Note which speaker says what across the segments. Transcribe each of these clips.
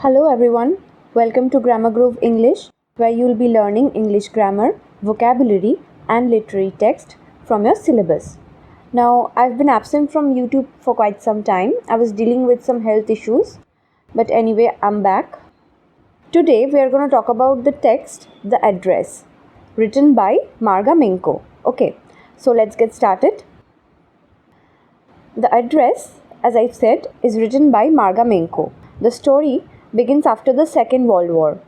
Speaker 1: Hello everyone, welcome to Grammar Grove English, where you will be learning English grammar, vocabulary and literary text from your syllabus. Now, I've been absent from YouTube for quite some time. I was dealing with some health issues, but anyway, I'm back. Today, we are going to talk about the text, The Address, written by Marga Minco. Okay, so let's get started. The Address, as I've said, is written by Marga Minco. The story begins after the Second World War.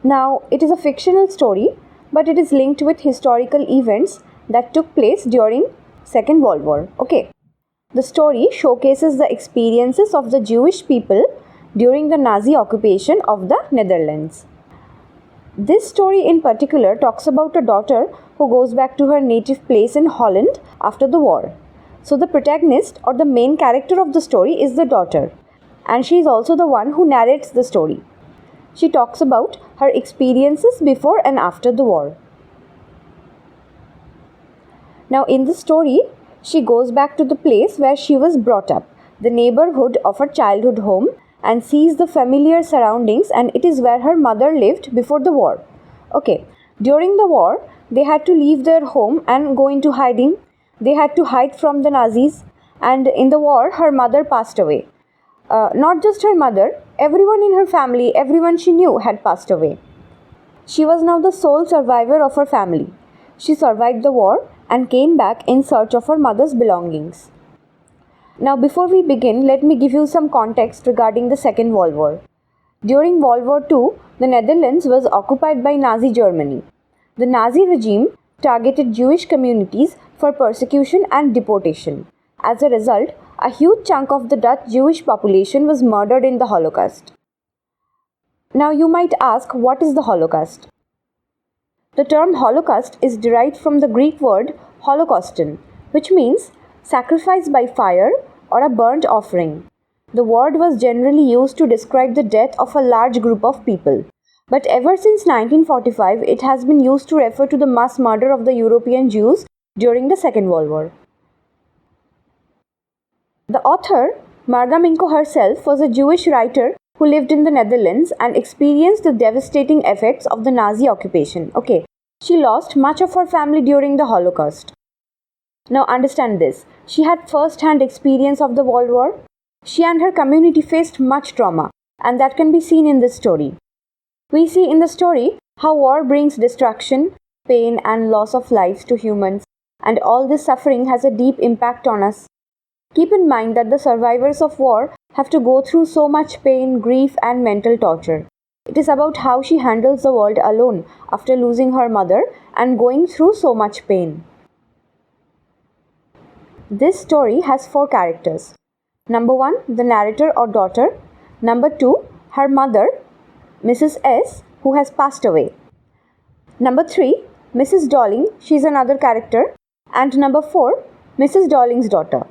Speaker 1: Now, it is a fictional story, but it is linked with historical events that took place during Second World War. Okay. The story showcases the experiences of the Jewish people during the Nazi occupation of the Netherlands. This story in particular talks about a daughter who goes back to her native place in Holland after the war. So the protagonist or the main character of the story is the daughter, and she is also the one who narrates the story. She talks about her experiences before and after the war. Now in the story, she goes back to the place where she was brought up, the neighborhood of her childhood home, and sees the familiar surroundings, and it is where her mother lived before the war. Okay, during the war, they had to leave their home and go into hiding. They had to hide from the Nazis, and in the war, her mother passed away. Not just her mother, everyone in her family, everyone she knew had passed away. She was now the sole survivor of her family. She survived the war and came back in search of her mother's belongings. Now before we begin, let me give you some context regarding the Second World War. During World War II, the Netherlands was occupied by Nazi Germany. The Nazi regime targeted Jewish communities for persecution and deportation. As a result, a huge chunk of the Dutch Jewish population was murdered in the Holocaust. Now you might ask, what is the Holocaust? The term Holocaust is derived from the Greek word holocauston, which means sacrifice by fire or a burnt offering. The word was generally used to describe the death of a large group of people. But ever since 1945, it has been used to refer to the mass murder of the European Jews during the Second World War. The author, Marga Minco herself, was a Jewish writer who lived in the Netherlands and experienced the devastating effects of the Nazi occupation. Okay, she lost much of her family during the Holocaust. Now understand this, she had first-hand experience of the World War. She and her community faced much trauma, and that can be seen in this story. We see in the story how war brings destruction, pain and loss of lives to humans, and all this suffering has a deep impact on us. Keep in mind that the survivors of war have to go through so much pain, grief and mental torture. It is about how she handles the world alone after losing her mother and going through so much pain. This story has 4 characters. Number 1, the narrator or daughter. Number 2, her mother, Mrs. S, who has passed away. Number 3, Mrs. Dorling, she is another character. And number 4, Mrs. Dorling's daughter.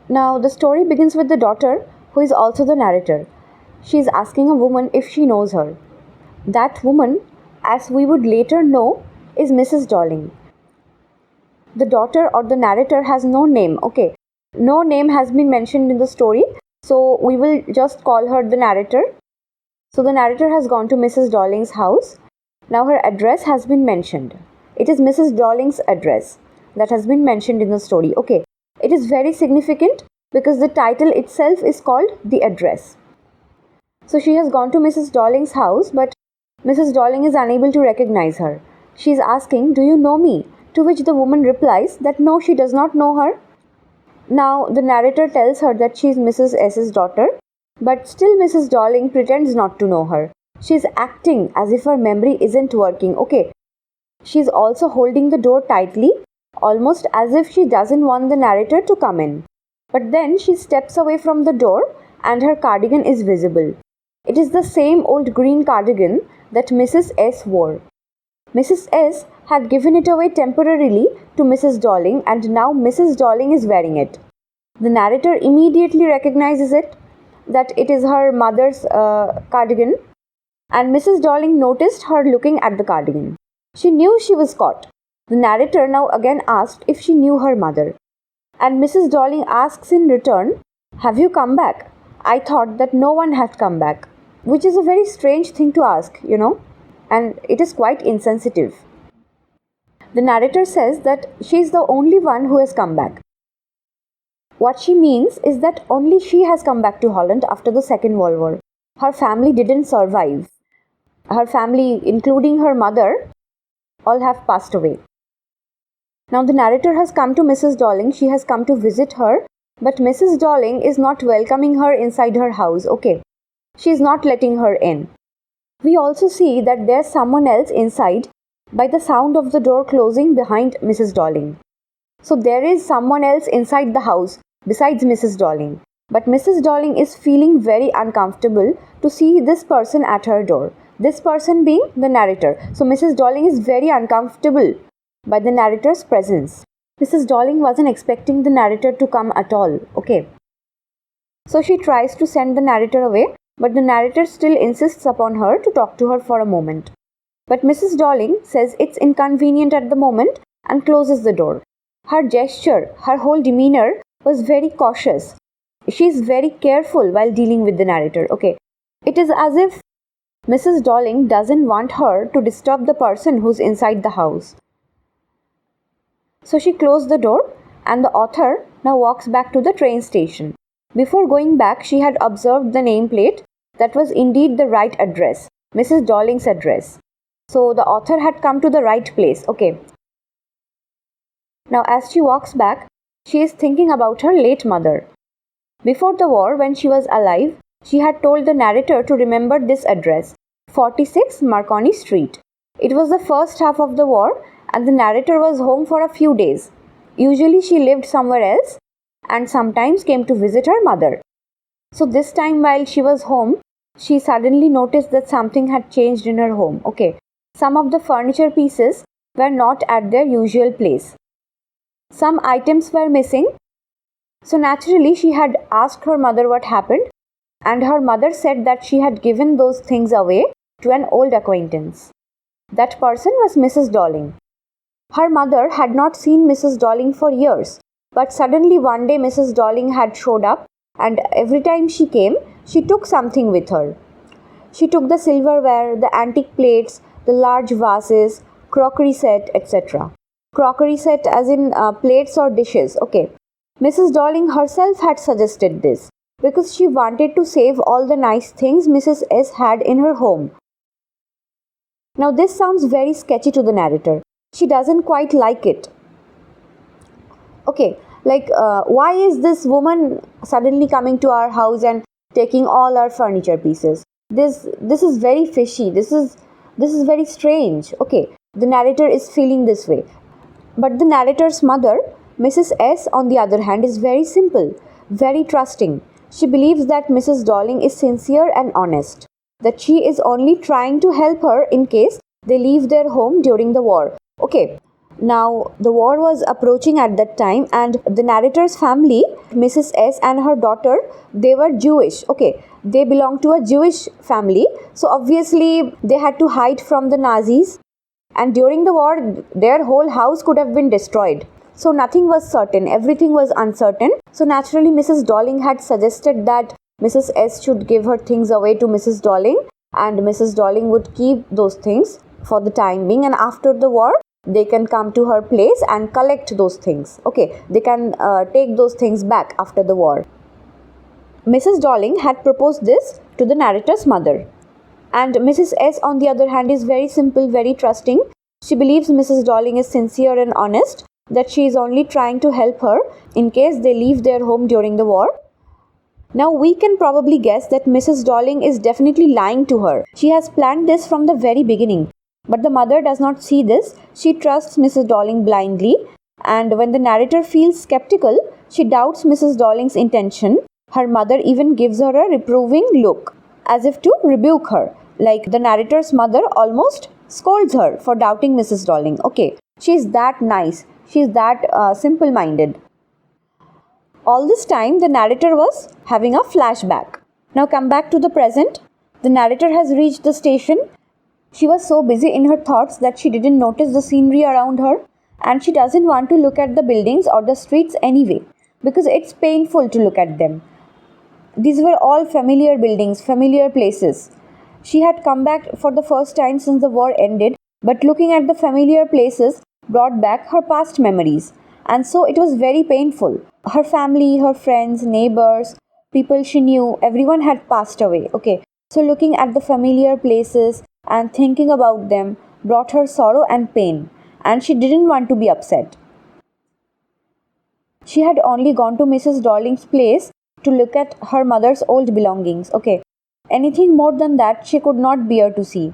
Speaker 1: Now the story begins with the daughter, who is also the narrator. She is asking a woman if she knows her. That woman, as we would later know, is Mrs. Dorling. The daughter or the narrator has no name. Okay, no name has been mentioned in the story, so we will just call her the narrator. So the narrator has gone to Mrs. Dorling's house. Now her address has been mentioned. It is Mrs. Dorling's address that has been mentioned in the story. Okay, it is very significant because the title itself is called The Address. So she has gone to Mrs. Dorling's house, but Mrs. Dorling is unable to recognize her. She is asking, "Do you know me?" To which the woman replies that no, she does not know her. Now the narrator tells her that she is Mrs. S's daughter, but still Mrs. Dorling pretends not to know her. She is acting as if her memory isn't working. Okay, she is also holding the door tightly, almost as if she doesn't want the narrator to come in. But then she steps away from the door and her cardigan is visible. It is the same old green cardigan that Mrs. S wore. Mrs. S had given it away temporarily to Mrs. Dorling, and now Mrs. Dorling is wearing it. The narrator immediately recognizes it, that it is her mother's cardigan, and Mrs. Dorling noticed her looking at the cardigan. She knew she was caught. The narrator now again asked if she knew her mother, and Mrs. Dorling asks in return Have you come back? I thought that no one had come back. Which is a very strange thing to ask, and it is quite insensitive. The narrator says that she is the only one who has come back. What she means is that only she has come back to Holland after the Second World War. Her family didn't survive. Her family, including her mother, all have passed away. Now the narrator has come to Mrs. Dorling. She has come to visit her, but Mrs. Dorling is not welcoming her inside her house. Okay, she is not letting her in. We also see that there's someone else inside by the sound of the door closing behind Mrs. Dorling. So there is someone else inside the house besides Mrs. Dorling. But Mrs. Dorling is feeling very uncomfortable to see this person at her door. This person being the narrator. So Mrs. Dorling is very uncomfortable by the narrator's presence. Mrs. Dorling wasn't expecting the narrator to come at all. Okay. So she tries to send the narrator away, but the narrator still insists upon her to talk to her for a moment. But Mrs. Dorling says it's inconvenient at the moment and closes the door. Her gesture, her whole demeanor was very cautious. She is very careful while dealing with the narrator. Okay. It is as if Mrs. Dorling doesn't want her to disturb the person who's inside the house. So she closed the door and the author now walks back to the train station. Before going back, she had observed the nameplate. That was indeed the right address, Mrs. Dorling's address. So the author had come to the right place. Okay. Now as she walks back, she is thinking about her late mother. Before the war, when she was alive, she had told the narrator to remember this address, 46 Marconi Street. It was the first half of the war and the narrator was home for a few days. Usually she lived somewhere else and sometimes came to visit her mother. So this time while she was home, she suddenly noticed that something had changed in her home. Okay, some of the furniture pieces were not at their usual place. Some items were missing. So naturally she had asked her mother what happened, and her mother said that she had given those things away to an old acquaintance. That person was Mrs. Dorling. Her mother had not seen Mrs. Dorling for years, but suddenly one day Mrs. Dorling had showed up, and every time she came, she took something with her. She took the silverware, the antique plates, the large vases, crockery set, etc. Crockery set as in plates or dishes. Okay. Mrs. Dorling herself had suggested this because she wanted to save all the nice things Mrs. S had in her home. Now this sounds very sketchy to the narrator. She doesn't quite like it. Okay, like why is this woman suddenly coming to our house and taking all our furniture pieces? This is very fishy. This is very strange. Okay, the narrator is feeling this way. But the narrator's mother, Mrs. S, on the other hand, is very simple, very trusting. She believes that Mrs. Dorling is sincere and honest, that she is only trying to help her in case they leave their home during the war. Okay, now the war was approaching at that time, and the narrator's family, Mrs. S and her daughter, they were Jewish. Okay, they belonged to a Jewish family, so obviously they had to hide from the Nazis. And during the war, their whole house could have been destroyed. So nothing was certain, everything was uncertain. So naturally Mrs. Dorling had suggested that Mrs. S should give her things away to Mrs. Dorling, and Mrs. Dorling would keep those things for the time being, and after the war, they can come to her place and collect those things. Okay, they can take those things back after the war. Mrs. Dorling had proposed this to the narrator's mother. And Mrs. S, on the other hand, is very simple, very trusting. She believes Mrs. Dorling is sincere and honest, that she is only trying to help her in case they leave their home during the war. Now we can probably guess that Mrs. Dorling is definitely lying to her. She has planned this from the very beginning. But the mother does not see this. She trusts Mrs. Dorling blindly. And when the narrator feels skeptical, she doubts Mrs. Dorling's intention. Her mother even gives her a reproving look, as if to rebuke her. Like the narrator's mother almost scolds her for doubting Mrs. Dorling. Okay, she is that nice. She is that simple-minded. All this time, the narrator was having a flashback. Now come back to the present. The narrator has reached the station. She was so busy in her thoughts that she didn't notice the scenery around her, and she doesn't want to look at the buildings or the streets anyway, because it's painful to look at them. These were all familiar buildings, familiar places. She had come back for the first time since the war ended, but looking at the familiar places brought back her past memories. And so it was very painful. Her family, her friends, neighbors, people she knew, everyone had passed away. Okay, so looking at the familiar places and thinking about them brought her sorrow and pain, and she didn't want to be upset. She had only gone to Mrs. Dorling's place to look at her mother's old belongings. Okay, anything more than that she could not bear to see.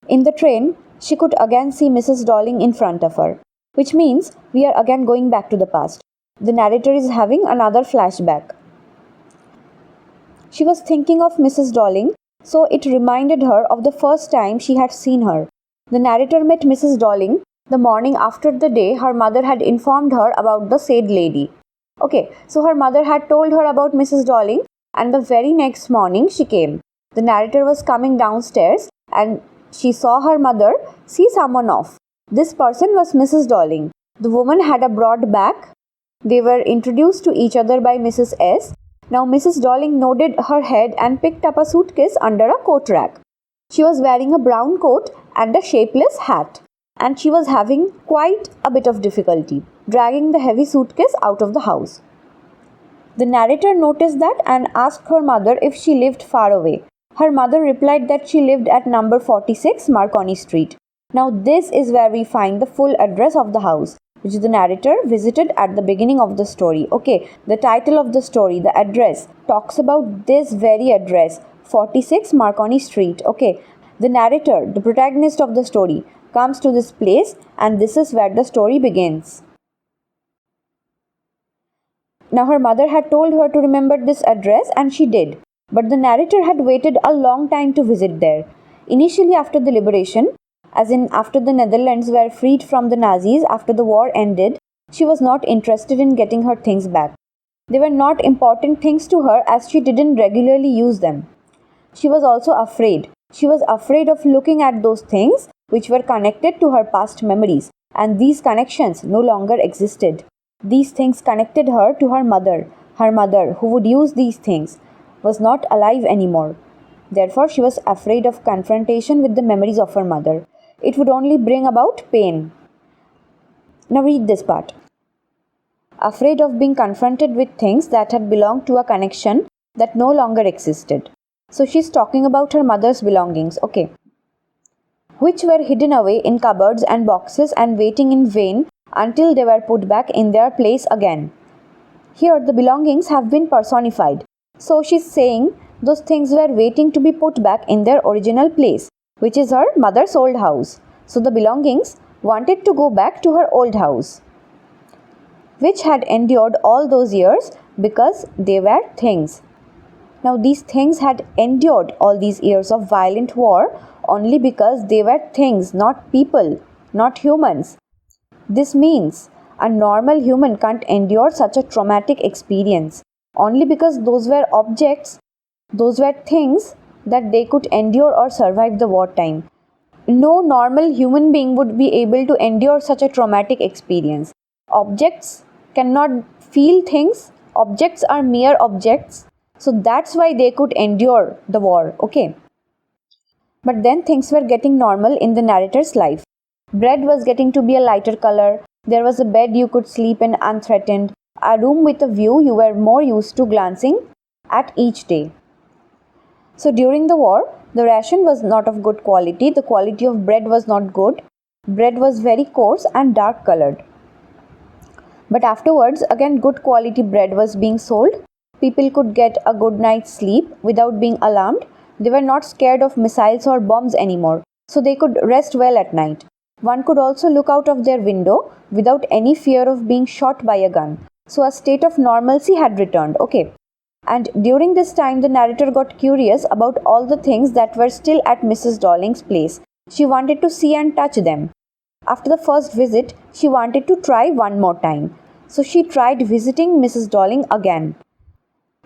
Speaker 1: In the train, she could again see Mrs. Dorling in front of her, which means we are again going back to the past. The narrator is having another flashback. She was thinking of Mrs. Dorling, so it reminded her of the first time she had seen her. The narrator met Mrs. Dorling the morning after the day her mother had informed her about the said lady. Okay, so her mother had told her about Mrs. Dorling, and the very next morning she came. The narrator was coming downstairs and she saw her mother see someone off. This person was Mrs. Dorling. The woman had a broad back. They were introduced to each other by Mrs. S. Now Mrs. Dorling nodded her head and picked up a suitcase under a coat rack. She was wearing a brown coat and a shapeless hat, and she was having quite a bit of difficulty dragging the heavy suitcase out of the house. The narrator noticed that and asked her mother if she lived far away. Her mother replied that she lived at number 46 Marconi Street. Now this is where we find the full address of the house, which the narrator visited at the beginning of the story. Okay, the title of the story, the address, talks about this very address, 46 Marconi Street. Okay, the narrator, the protagonist of the story, comes to this place, and this is where the story begins. Now her mother had told her to remember this address, and she did. But the narrator had waited a long time to visit there. Initially after the liberation, as in after the Netherlands were freed from the Nazis after the war ended, she was not interested in getting her things back. They were not important things to her as she didn't regularly use them. She was also afraid. She was afraid of looking at those things which were connected to her past memories, and these connections no longer existed. These things connected her to her mother. Her mother, who would use these things, was not alive anymore. Therefore, she was afraid of confrontation with the memories of her mother. It would only bring about pain. Now read this part. Afraid of being confronted with things that had belonged to a connection that no longer existed. So she's talking about her mother's belongings, okay, which were hidden away in cupboards and boxes and waiting in vain until they were put back in their place again. Here the belongings have been personified. So she's saying those things were waiting to be put back in their original place, which is her mother's old house. So the belongings wanted to go back to her old house, which had endured all those years because they were things. Now these things had endured all these years of violent war only because they were things, not people, not humans. This means a normal human can't endure such a traumatic experience only because those were objects, those were things that they could endure or survive the wartime. No normal human being would be able to endure such a traumatic experience. Objects cannot feel things. Objects are mere objects. So that's why they could endure the war, okay? But then things were getting normal in the narrator's life. Bread was getting to be a lighter color. There was a bed you could sleep in unthreatened. A room with a view you were more used to glancing at each day. So during the war, the ration was not of good quality. The quality of bread was not good. Bread was very coarse and dark colored. But afterwards, again good quality bread was being sold. People could get a good night's sleep without being alarmed. They were not scared of missiles or bombs anymore, so they could rest well at night. One could also look out of their window without any fear of being shot by a gun. So a state of normalcy had returned, okay? And during this time, the narrator got curious about all the things that were still at Mrs. Dorling's place. She wanted to see and touch them. After the first visit, she wanted to try one more time. So she tried visiting Mrs. Dorling again.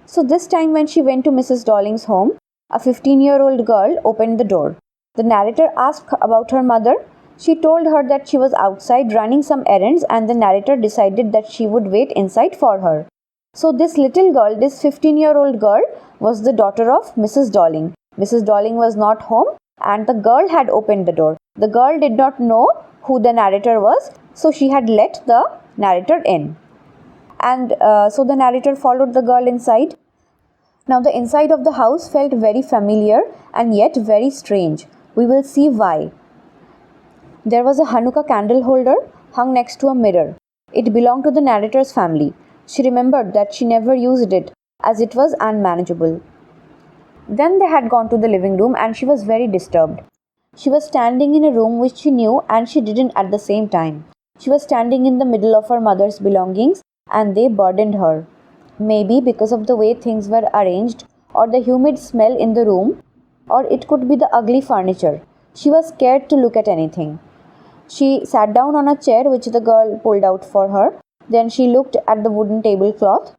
Speaker 1: So this time when she went to Mrs. Dorling's home, a 15-year-old girl opened the door. The narrator asked about her mother. She told her that she was outside running some errands, and the narrator decided that she would wait inside for her. So this little girl, this 15-year-old girl, was the daughter of Mrs. Dorling. Mrs. Dorling was not home and the girl had opened the door. The girl did not know who the narrator was, so she had let the narrator in. And so the narrator followed the girl inside. Now the inside of the house felt very familiar and yet very strange. We will see why. There was a Hanukkah candle holder hung next to a mirror. It belonged to the narrator's family. She remembered that she never used it as it was unmanageable. Then they had gone to the living room and she was very disturbed. She was standing in a room which she knew and she didn't at the same time. She was standing in the middle of her mother's belongings and they burdened her. Maybe because of the way things were arranged or the humid smell in the room, or it could be the ugly furniture. She was scared to look at anything. She sat down on a chair which the girl pulled out for her. Then she looked at the wooden tablecloth.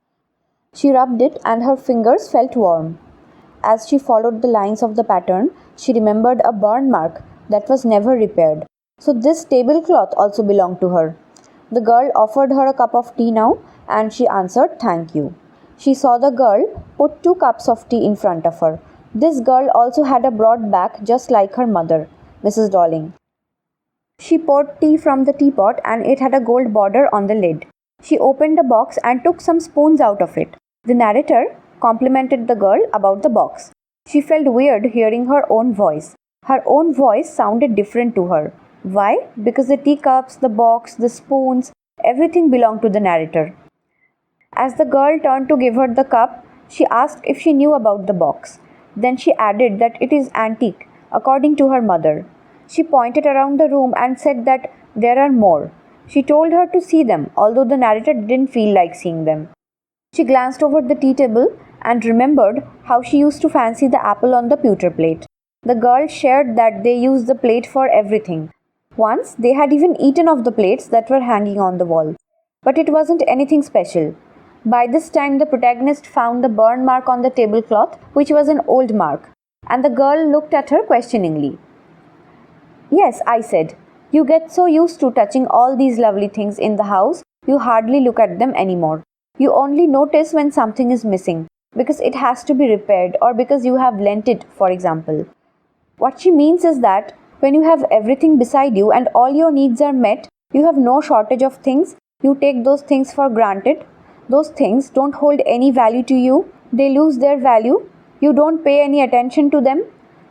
Speaker 1: She rubbed it and her fingers felt warm. As she followed the lines of the pattern, she remembered a burn mark that was never repaired. So this tablecloth also belonged to her. The girl offered her a cup of tea now and she answered thank you. She saw the girl put 2 cups of tea in front of her. This girl also had a broad back just like her mother, Mrs. Dorling. She poured tea from the teapot and it had a gold border on the lid. She opened the box and took some spoons out of it. The narrator complimented the girl about the box. She felt weird hearing her own voice. Her own voice sounded different to her. Why? Because the teacups, the box, the spoons, everything belonged to the narrator. As the girl turned to give her the cup, she asked if she knew about the box. Then she added that it is antique, according to her mother. She pointed around the room and said that there are more. She told her to see them, although the narrator didn't feel like seeing them. She glanced over the tea table and remembered how she used to fancy the apple on the pewter plate. The girl shared that they used the plate for everything. Once they had even eaten of the plates that were hanging on the wall. But it wasn't anything special. By this time the protagonist found the burn mark on the tablecloth, which was an old mark, and the girl looked at her questioningly. Yes, I said. You get so used to touching all these lovely things in the house, you hardly look at them anymore. You only notice when something is missing, because it has to be repaired or because you have lent it, for example. What she means is that when you have everything beside you and all your needs are met, you have no shortage of things, you take those things for granted. Those things don't hold any value to you, they lose their value, you don't pay any attention to them.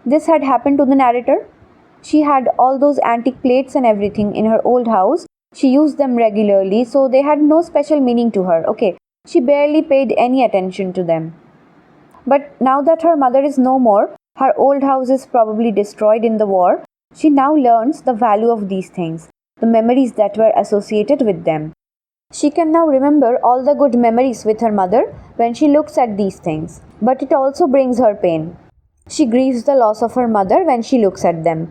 Speaker 1: This had happened to the narrator. She had all those antique plates and everything in her old house. She used them regularly, so they had no special meaning to her. Okay, she barely paid any attention to them. But now that her mother is no more, her old house is probably destroyed in the war, she now learns the value of these things, the memories that were associated with them. She can now remember all the good memories with her mother when she looks at these things. But it also brings her pain. She grieves the loss of her mother when she looks at them.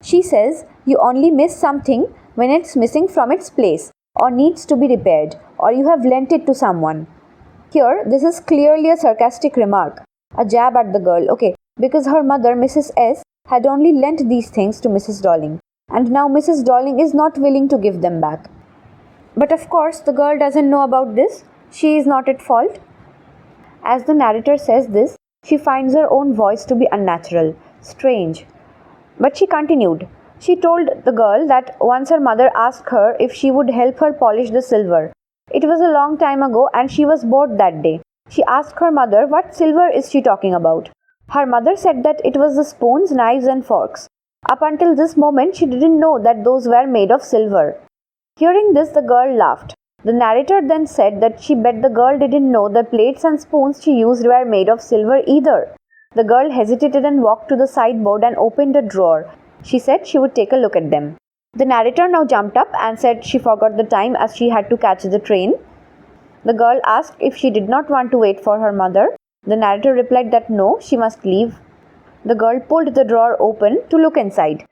Speaker 1: She says, you only miss something when it's missing from its place, or needs to be repaired, or you have lent it to someone. Here, this is clearly a sarcastic remark, a jab at the girl, okay, because her mother, Mrs. S, had only lent these things to Mrs. Dorling, and now Mrs. Dorling is not willing to give them back. But of course, the girl doesn't know about this. She is not at fault. As the narrator says this, she finds her own voice to be unnatural, strange. But she continued. She told the girl that once her mother asked her if she would help her polish the silver. It was a long time ago and she was bored that day. She asked her mother what silver is she talking about. Her mother said that it was the spoons, knives and forks. Up until this moment, she didn't know that those were made of silver. Hearing this, the girl laughed. The narrator then said that she bet the girl didn't know the plates and spoons she used were made of silver either. The girl hesitated and walked to the sideboard and opened a drawer. She said she would take a look at them. The narrator now jumped up and said she forgot the time as she had to catch the train. The girl asked if she did not want to wait for her mother. The narrator replied that no, she must leave. The girl pulled the drawer open to look inside.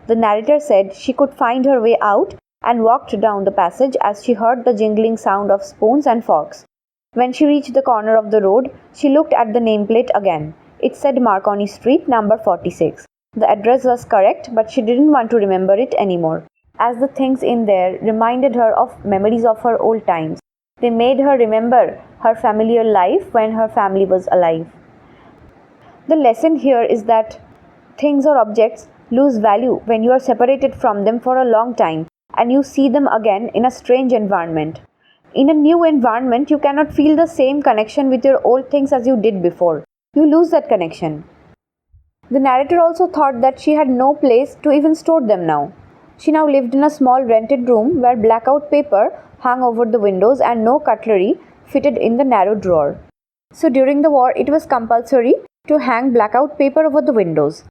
Speaker 1: The narrator said she could find her way out and walked down the passage as she heard the jingling sound of spoons and forks. When she reached the corner of the road, she looked at the nameplate again. It said Marconi Street, number 46. The address was correct, but she didn't want to remember it anymore, as the things in there reminded her of memories of her old times. They made her remember her familiar life when her family was alive. The lesson here is that things or objects lose value when you are separated from them for a long time and you see them again in a strange environment. In a new environment, you cannot feel the same connection with your old things as you did before. You lose that connection. The narrator also thought that she had no place to even store them now. She now lived in a small rented room where blackout paper hung over the windows and no cutlery fitted in the narrow drawer. So during the war, it was compulsory to hang blackout paper over the windows.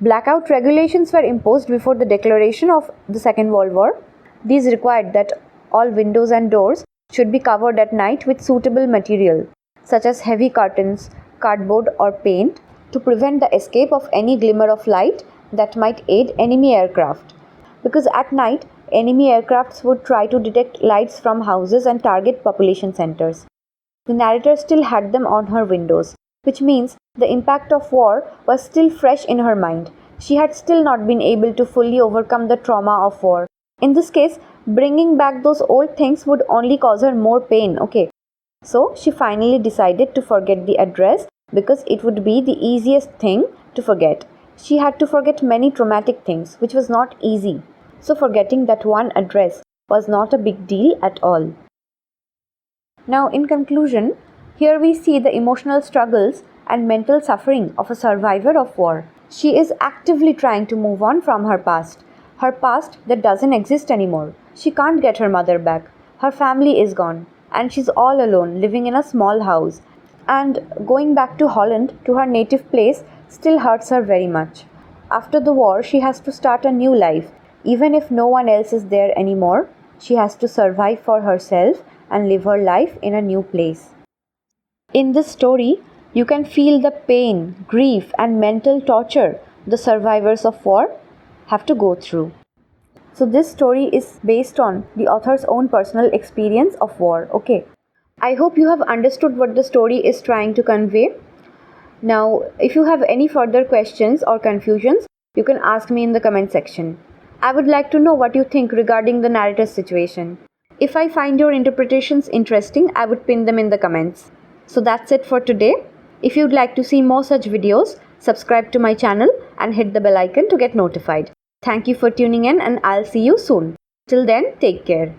Speaker 1: Blackout regulations were imposed before the declaration of the Second World War. These required that all windows and doors should be covered at night with suitable material, such as heavy curtains, cardboard, or paint, to prevent the escape of any glimmer of light that might aid enemy aircraft. Because at night, enemy aircrafts would try to detect lights from houses and target population centers. The narrator still had them on her windows, which means the impact of war was still fresh in her mind. She had still not been able to fully overcome the trauma of war. In this case, bringing back those old things would only cause her more pain, okay? So she finally decided to forget the address because it would be the easiest thing to forget. She had to forget many traumatic things, which was not easy. So forgetting that one address was not a big deal at all. Now, in conclusion, here we see the emotional struggles and mental suffering of a survivor of war. She is actively trying to move on from her past that doesn't exist anymore. She can't get her mother back. Her family is gone, and she's all alone living in a small house. And going back to Holland, to her native place, still hurts her very much. After the war, she has to start a new life. Even if no one else is there anymore, she has to survive for herself and live her life in a new place. In this story, you can feel the pain, grief, and mental torture the survivors of war have to go through. So this story is based on the author's own personal experience of war, okay? I hope you have understood what the story is trying to convey. Now, if you have any further questions or confusions, you can ask me in the comment section. I would like to know what you think regarding the narrator's situation. If I find your interpretations interesting, I would pin them in the comments. So that's it for today. If you'd like to see more such videos, subscribe to my channel and hit the bell icon to get notified. Thank you for tuning in, and I'll see you soon. Till then, take care.